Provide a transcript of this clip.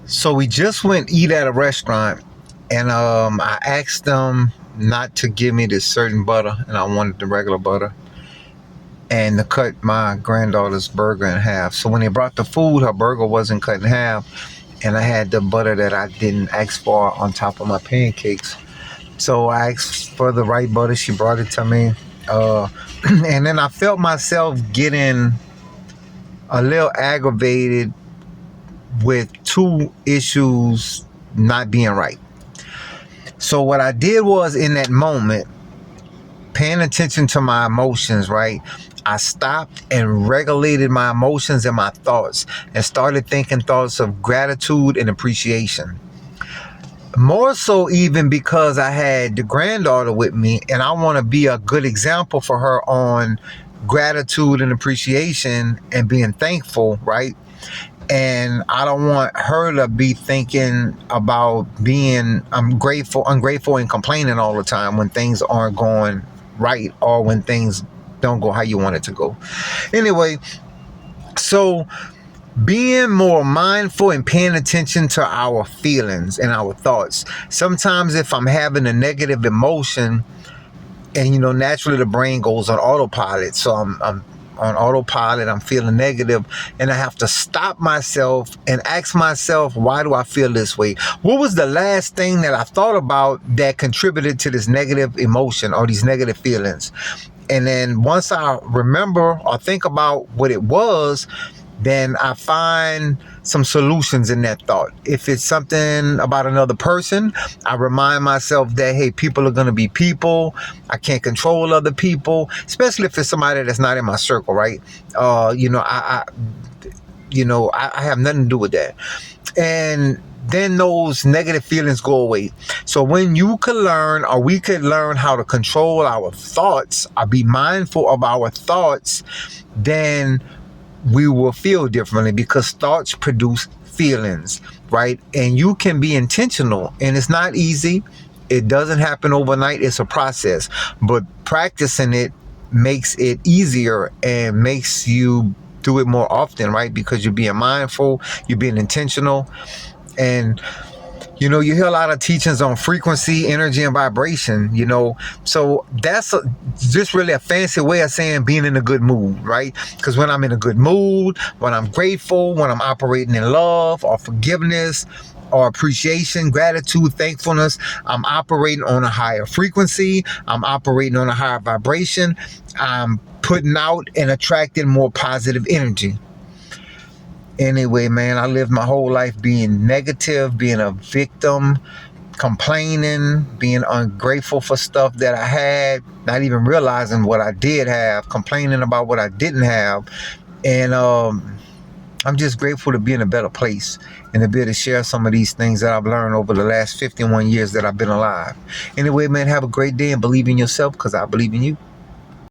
So we just went eat at a restaurant, and I asked them not to give me this certain butter, and I wanted the regular butter, and to cut my granddaughter's burger in half. So when they brought the food, her burger wasn't cut in half, and I had the butter that I didn't ask for on top of my pancakes. So I asked for the right butter. She brought it to me, and then I felt myself getting a little aggravated with two issues not being right. So what I did was, in that moment, paying attention to my emotions, right? I stopped and regulated my emotions and my thoughts and started thinking thoughts of gratitude and appreciation. More so even because I had the granddaughter with me, and I want to be a good example for her on gratitude and appreciation and being thankful, right? And I don't want her to be thinking about being ungrateful and complaining all the time when things aren't going right, or when things don't go how you want it to go. Anyway, so being more mindful and paying attention to our feelings and our thoughts. Sometimes if I'm having a negative emotion, and naturally the brain goes on autopilot, so I'm on autopilot, I'm feeling negative, and I have to stop myself and ask myself, why do I feel this way? What was the last thing that I thought about that contributed to this negative emotion or these negative feelings? And then once I remember or think about what it was, then I find some solutions in that thought. If it's something about another person, I remind myself that, hey, people are going to be people. I can't control other people, especially if it's somebody that's not in my circle, right? I have nothing to do with that. And then those negative feelings go away. So when you could learn, or we could learn how to control our thoughts or be mindful of our thoughts, then we will feel differently, because thoughts produce feelings, right? And you can be intentional, and it's not easy. It doesn't happen overnight. It's a process, but practicing it makes it easier and makes you do it more often, right? Because you're being mindful, you're being intentional. And you hear a lot of teachings on frequency, energy, and vibration, so that's just really a fancy way of saying being in a good mood, right? Because when I'm in a good mood, when I'm grateful, when I'm operating in love or forgiveness or appreciation, gratitude, thankfulness, I'm operating on a higher frequency, I'm operating on a higher vibration, I'm putting out and attracting more positive energy. Anyway, man, I lived my whole life being negative, being a victim, complaining, being ungrateful for stuff that I had, not even realizing what I did have, complaining about what I didn't have. And I'm just grateful to be in a better place and to be able to share some of these things that I've learned over the last 51 years that I've been alive. Anyway, man, have a great day and believe in yourself, because I believe in you.